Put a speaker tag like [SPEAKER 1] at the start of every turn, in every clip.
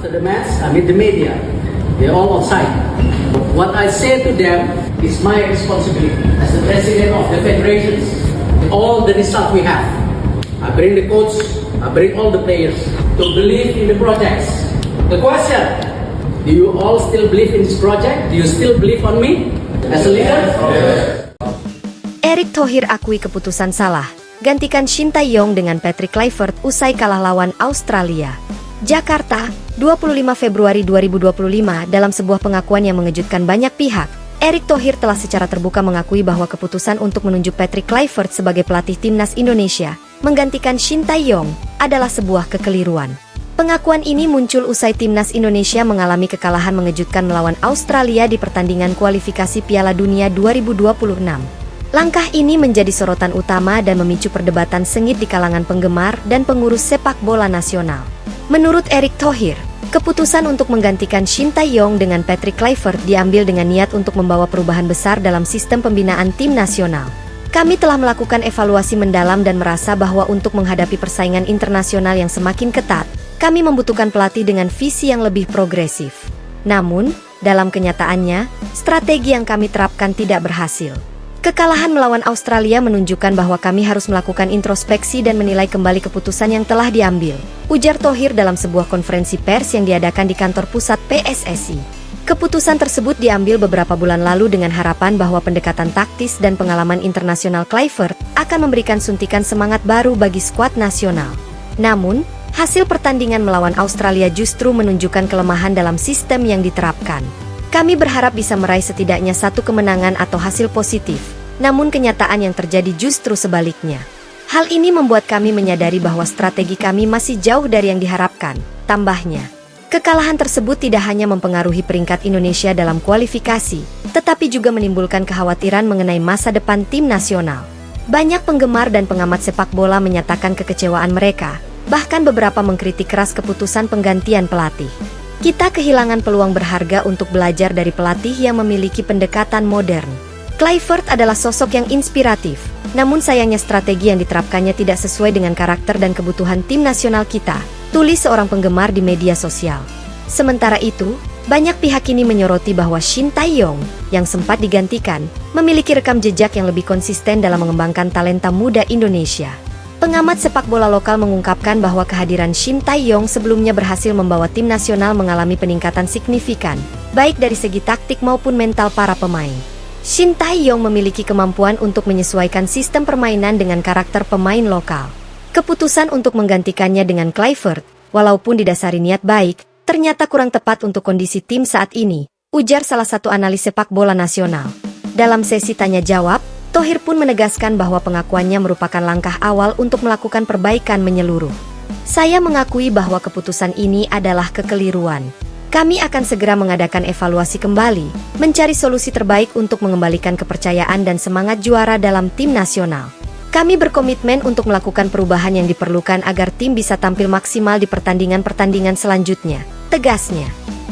[SPEAKER 1] After the match, I meet the media. They're all outside. What I say to them is my responsibility as the president of the federations. All the result we have. I bring the coach, I bring all the players to believe in the projects. The question, do you all still believe in this project? Do you still believe on me as a leader?
[SPEAKER 2] Erick Thohir akui keputusan salah, gantikan Shin Tae-yong dengan Patrick Kluivert usai kalah lawan Australia. Jakarta, 25 Februari 2025. Dalam sebuah pengakuan yang mengejutkan banyak pihak, Erick Thohir telah secara terbuka mengakui bahwa keputusan untuk menunjuk Patrick Kluivert sebagai pelatih timnas Indonesia, menggantikan Shin Tae-yong, adalah sebuah kekeliruan. Pengakuan ini muncul usai timnas Indonesia mengalami kekalahan mengejutkan melawan Australia di pertandingan kualifikasi Piala Dunia 2026. Langkah ini menjadi sorotan utama dan memicu perdebatan sengit di kalangan penggemar dan pengurus sepak bola nasional. Menurut Erick Thohir, keputusan untuk menggantikan Shin Tae-yong dengan Patrick Kluivert diambil dengan niat untuk membawa perubahan besar dalam sistem pembinaan tim nasional. Kami telah melakukan evaluasi mendalam dan merasa bahwa untuk menghadapi persaingan internasional yang semakin ketat, kami membutuhkan pelatih dengan visi yang lebih progresif. Namun, dalam kenyataannya, strategi yang kami terapkan tidak berhasil. Kekalahan melawan Australia menunjukkan bahwa kami harus melakukan introspeksi dan menilai kembali keputusan yang telah diambil, ujar Thohir dalam sebuah konferensi pers yang diadakan di kantor pusat PSSI. Keputusan tersebut diambil beberapa bulan lalu dengan harapan bahwa pendekatan taktis dan pengalaman internasional Kluivert akan memberikan suntikan semangat baru bagi skuad nasional. Namun, hasil pertandingan melawan Australia justru menunjukkan kelemahan dalam sistem yang diterapkan. Kami berharap bisa meraih setidaknya satu kemenangan atau hasil positif, namun kenyataan yang terjadi justru sebaliknya. Hal ini membuat kami menyadari bahwa strategi kami masih jauh dari yang diharapkan, tambahnya. Kekalahan tersebut tidak hanya mempengaruhi peringkat Indonesia dalam kualifikasi, tetapi juga menimbulkan kekhawatiran mengenai masa depan tim nasional. Banyak penggemar dan pengamat sepak bola menyatakan kekecewaan mereka, bahkan beberapa mengkritik keras keputusan penggantian pelatih. Kita kehilangan peluang berharga untuk belajar dari pelatih yang memiliki pendekatan modern. Kluivert adalah sosok yang inspiratif, namun sayangnya strategi yang diterapkannya tidak sesuai dengan karakter dan kebutuhan tim nasional kita, tulis seorang penggemar di media sosial. Sementara itu, banyak pihak ini menyoroti bahwa Shin Tae-yong, yang sempat digantikan, memiliki rekam jejak yang lebih konsisten dalam mengembangkan talenta muda Indonesia. Pengamat sepak bola lokal mengungkapkan bahwa kehadiran Shin Tae-yong sebelumnya berhasil membawa tim nasional mengalami peningkatan signifikan, baik dari segi taktik maupun mental para pemain. Shin Tae-yong memiliki kemampuan untuk menyesuaikan sistem permainan dengan karakter pemain lokal. Keputusan untuk menggantikannya dengan Kluivert, walaupun didasari niat baik, ternyata kurang tepat untuk kondisi tim saat ini, ujar salah satu analis sepak bola nasional. Dalam sesi tanya-jawab, Thohir pun menegaskan bahwa pengakuannya merupakan langkah awal untuk melakukan perbaikan menyeluruh. Saya mengakui bahwa keputusan ini adalah kekeliruan. Kami akan segera mengadakan evaluasi kembali, mencari solusi terbaik untuk mengembalikan kepercayaan dan semangat juara dalam tim nasional. Kami berkomitmen untuk melakukan perubahan yang diperlukan agar tim bisa tampil maksimal di pertandingan-pertandingan selanjutnya, tegasnya.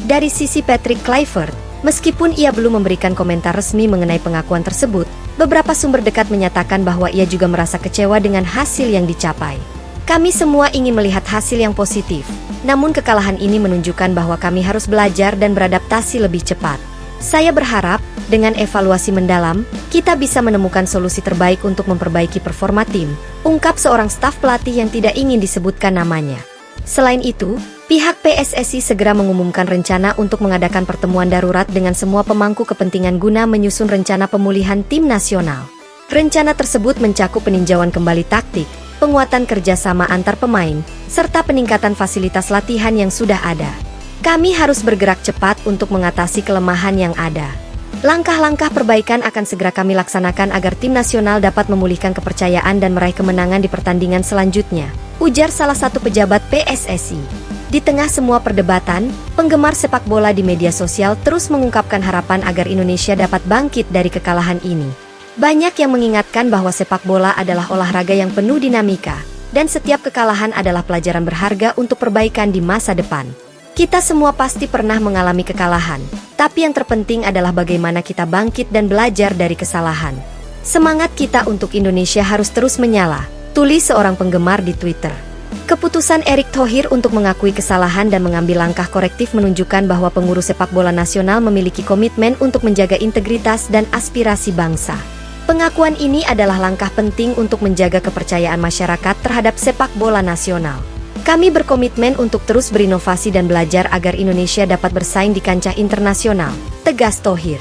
[SPEAKER 2] Dari sisi Patrick Kluivert, meskipun ia belum memberikan komentar resmi mengenai pengakuan tersebut, beberapa sumber dekat menyatakan bahwa ia juga merasa kecewa dengan hasil yang dicapai. Kami semua ingin melihat hasil yang positif, namun kekalahan ini menunjukkan bahwa kami harus belajar dan beradaptasi lebih cepat. Saya berharap, dengan evaluasi mendalam, kita bisa menemukan solusi terbaik untuk memperbaiki performa tim, ungkap seorang staf pelatih yang tidak ingin disebutkan namanya. Selain itu, pihak PSSI segera mengumumkan rencana untuk mengadakan pertemuan darurat dengan semua pemangku kepentingan guna menyusun rencana pemulihan tim nasional. Rencana tersebut mencakup peninjauan kembali taktik, penguatan kerjasama antar pemain, serta peningkatan fasilitas latihan yang sudah ada. Kami harus bergerak cepat untuk mengatasi kelemahan yang ada. Langkah-langkah perbaikan akan segera kami laksanakan agar tim nasional dapat memulihkan kepercayaan dan meraih kemenangan di pertandingan selanjutnya, ujar salah satu pejabat PSSI. Di tengah semua perdebatan, penggemar sepak bola di media sosial terus mengungkapkan harapan agar Indonesia dapat bangkit dari kekalahan ini. Banyak yang mengingatkan bahwa sepak bola adalah olahraga yang penuh dinamika, dan setiap kekalahan adalah pelajaran berharga untuk perbaikan di masa depan. Kita semua pasti pernah mengalami kekalahan, tapi yang terpenting adalah bagaimana kita bangkit dan belajar dari kesalahan. Semangat kita untuk Indonesia harus terus menyala, tulis seorang penggemar di Twitter. Keputusan Erick Thohir untuk mengakui kesalahan dan mengambil langkah korektif menunjukkan bahwa pengurus sepak bola nasional memiliki komitmen untuk menjaga integritas dan aspirasi bangsa. Pengakuan ini adalah langkah penting untuk menjaga kepercayaan masyarakat terhadap sepak bola nasional. Kami berkomitmen untuk terus berinovasi dan belajar agar Indonesia dapat bersaing di kancah internasional, tegas Thohir.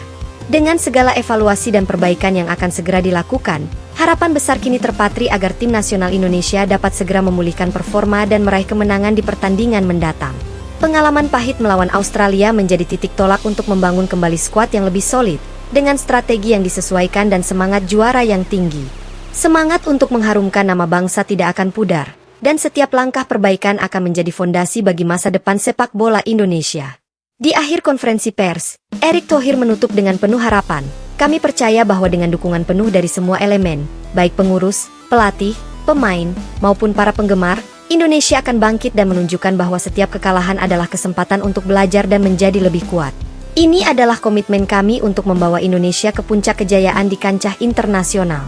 [SPEAKER 2] Dengan segala evaluasi dan perbaikan yang akan segera dilakukan, harapan besar kini terpatri agar tim nasional Indonesia dapat segera memulihkan performa dan meraih kemenangan di pertandingan mendatang. Pengalaman pahit melawan Australia menjadi titik tolak untuk membangun kembali skuad yang lebih solid, dengan strategi yang disesuaikan dan semangat juara yang tinggi. Semangat untuk mengharumkan nama bangsa tidak akan pudar, dan setiap langkah perbaikan akan menjadi fondasi bagi masa depan sepak bola Indonesia. Di akhir konferensi pers, Erick Thohir menutup dengan penuh harapan. Kami percaya bahwa dengan dukungan penuh dari semua elemen, baik pengurus, pelatih, pemain, maupun para penggemar, Indonesia akan bangkit dan menunjukkan bahwa setiap kekalahan adalah kesempatan untuk belajar dan menjadi lebih kuat. Ini adalah komitmen kami untuk membawa Indonesia ke puncak kejayaan di kancah internasional.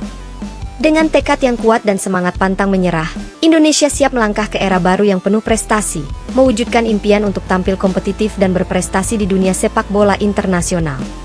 [SPEAKER 2] Dengan tekad yang kuat dan semangat pantang menyerah, Indonesia siap melangkah ke era baru yang penuh prestasi, mewujudkan impian untuk tampil kompetitif dan berprestasi di dunia sepak bola internasional.